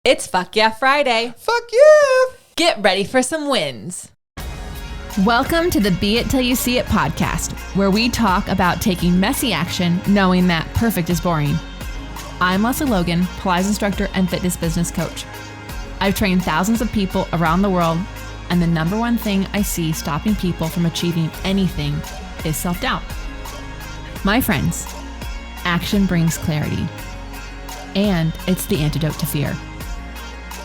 It's Fuck Yeah Friday. Fuck yeah! Get ready for some wins. Welcome to the Be It Till You See It podcast, where we talk about taking messy action, knowing that perfect is boring. I'm Lesley Logan, Pilates instructor and fitness business coach. I've trained thousands of people around the world, and the number one thing I see stopping people from achieving anything is self-doubt. My friends, action brings clarity, and it's the antidote to fear.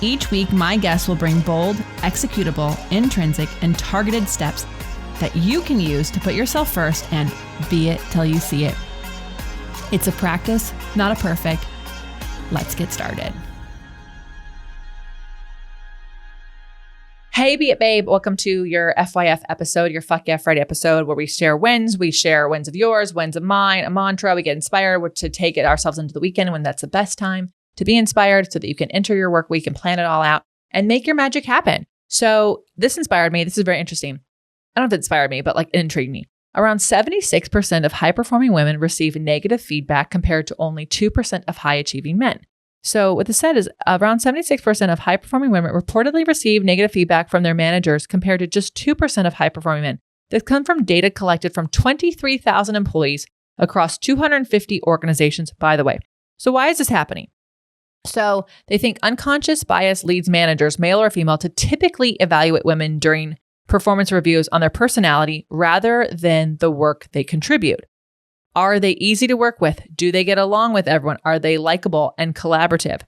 Each week, my guests will bring bold, executable, intrinsic, and targeted steps that you can use to put yourself first and be it till you see it. It's a practice, not a perfect. Let's get started. Hey, Be It Babe. Welcome to your FYF episode, your Fuck Yeah Friday episode, where we share wins. We share wins of yours, wins of mine, a mantra. We get inspired to take it ourselves into the weekend when that's the best time to be inspired so that you can enter your work week and plan it all out and make your magic happen. So this inspired me. This is very interesting. I don't know if it inspired me, but it intrigued me. Around 76% of high-performing women receive negative feedback compared to only 2% of high-achieving men. So what this said is around 76% of high-performing women reportedly receive negative feedback from their managers compared to just 2% of high-performing men. This comes from data collected from 23,000 employees across 250 organizations, by the way. So why is this happening? So they think unconscious bias leads managers, male or female, to typically evaluate women during performance reviews on their personality rather than the work they contribute. Are they easy to work with? Do they get along with everyone? Are they likable and collaborative?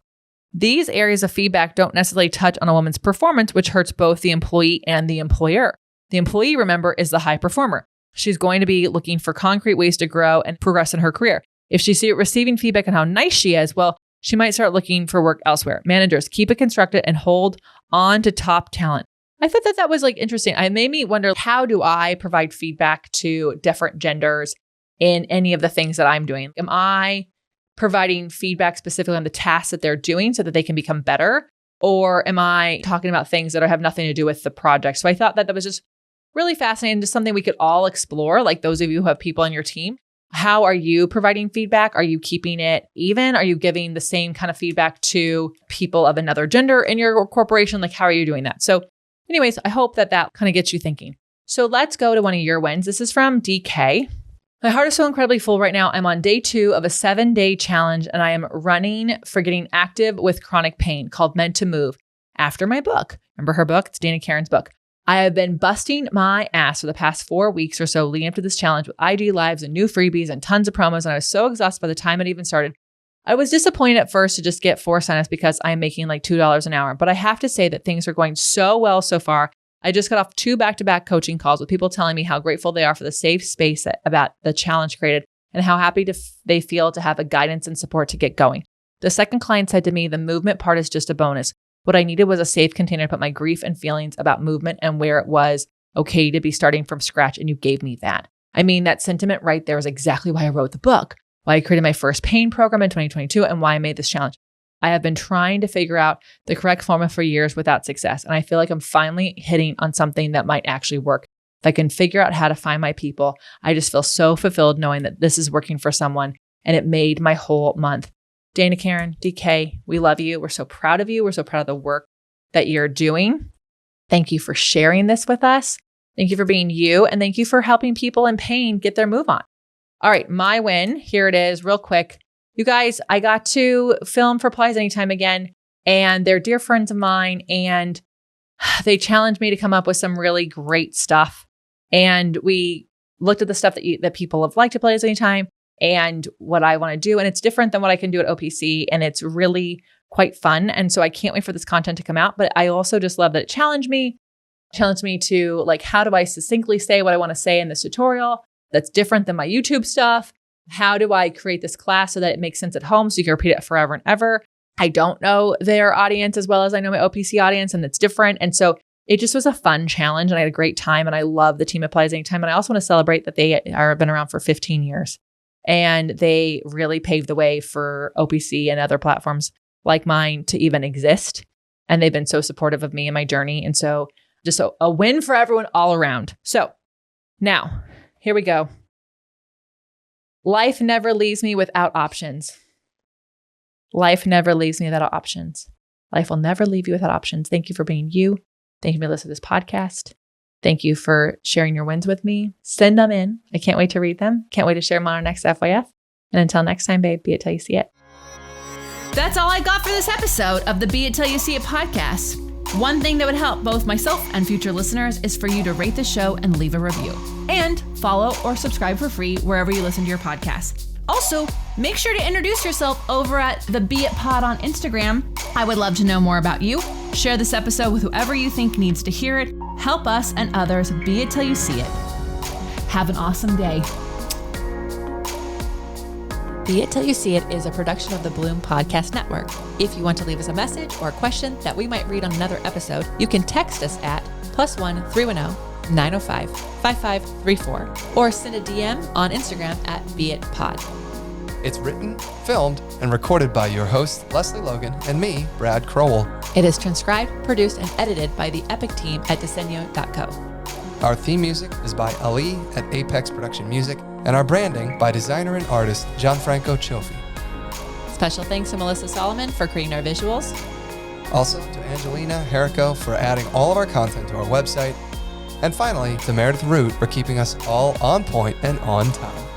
These areas of feedback don't necessarily touch on a woman's performance, which hurts both the employee and the employer. The employee, remember, is the high performer. She's going to be looking for concrete ways to grow and progress in her career. If she's receiving feedback on how nice she is, well, she might start looking for work elsewhere. Managers, keep it constructed and hold on to top talent. I thought that was interesting. It made me wonder, how do I provide feedback to different genders in any of the things that I'm doing? Am I providing feedback specifically on the tasks that they're doing so that they can become better? Or am I talking about things that have nothing to do with the project? So I thought that was just really fascinating, just something we could all explore, like those of you who have people on your team. How are you providing feedback? Are you keeping it even? Are you giving the same kind of feedback to people of another gender in your corporation? How are you doing that? So anyways, I hope that kind of gets you thinking. So let's go to one of your wins. This is from DK. My heart is so incredibly full right now. I'm on day 2 of a 7-day challenge, and I am running for getting active with chronic pain called Meant to Move after my book. Remember her book? It's Dana Karen's book. I have been busting my ass for the past 4 weeks or so leading up to this challenge with IG lives and new freebies and tons of promos. And I was so exhausted by the time it even started. I was disappointed at first to just get 4 signups because I'm making $2 an hour. But I have to say that things are going so well so far. I just got off 2 back-to-back coaching calls with people telling me how grateful they are for the safe space about the challenge created and how happy they feel to have the guidance and support to get going. The second client said to me, the movement part is just a bonus. What I needed was a safe container to put my grief and feelings about movement and where it was okay to be starting from scratch. And you gave me that. I mean, that sentiment right there is exactly why I wrote the book, why I created my first pain program in 2022, and why I made this challenge. I have been trying to figure out the correct formula for years without success. And I feel like I'm finally hitting on something that might actually work. If I can figure out how to find my people, I just feel so fulfilled knowing that this is working for someone, and it made my whole month. Dana Karen, DK, we love you. We're so proud of you. We're so proud of the work that you're doing. Thank you for sharing this with us. Thank you for being you. And thank you for helping people in pain get their move on. All right, my win. Here it is, real quick. You guys, I got to film for Pilates Anytime again, and they're dear friends of mine, and they challenged me to come up with some really great stuff. And we looked at the stuff that people have liked at Pilates Anytime and what I want to do. And it's different than what I can do at OPC. And it's really quite fun. And so I can't wait for this content to come out. But I also just love that it challenged me to how do I succinctly say what I want to say in this tutorial that's different than my YouTube stuff? How do I create this class so that it makes sense at home so you can repeat it forever and ever? I don't know their audience as well as I know my OPC audience, and it's different. And so it just was a fun challenge, and I had a great time. And I love the team at Pilates Anytime. And I also want to celebrate that they have been around for 15 years. And they really paved the way for OPC and other platforms like mine to even exist. And they've been so supportive of me and my journey. And so just a win for everyone all around. So now, here we go. Life never leaves me without options. Life never leaves me without options. Life will never leave you without options. Thank you for being you. Thank you for listening to this podcast. Thank you for sharing your wins with me. Send them in. I can't wait to read them. Can't wait to share them on our next FYF. And until next time, babe, be it till you see it. That's all I got for this episode of the Be It Till You See It podcast. One thing that would help both myself and future listeners is for you to rate the show and leave a review. And follow or subscribe for free wherever you listen to your podcast. Also, make sure to introduce yourself over at the Be It Pod on Instagram. I would love to know more about you. Share this episode with whoever you think needs to hear it. Help us and others be it till you see it. Have an awesome day. Be It Till You See It is a production of the Bloom Podcast Network. If you want to leave us a message or a question that we might read on another episode, you can text us at +1 310 905 5534 or send a DM on Instagram at BeItPod. It's written, filmed, and recorded by your host, Lesley Logan, and me, Brad Crowell. It is transcribed, produced, and edited by the epic team at Diseño.co. Our theme music is by Ali at Apex Production Music, and our branding by designer and artist Gianfranco Cioffi. Special thanks to Melissa Solomon for creating our visuals. Also to Angelina Herrico for adding all of our content to our website. And finally, to Meredith Root for keeping us all on point and on time.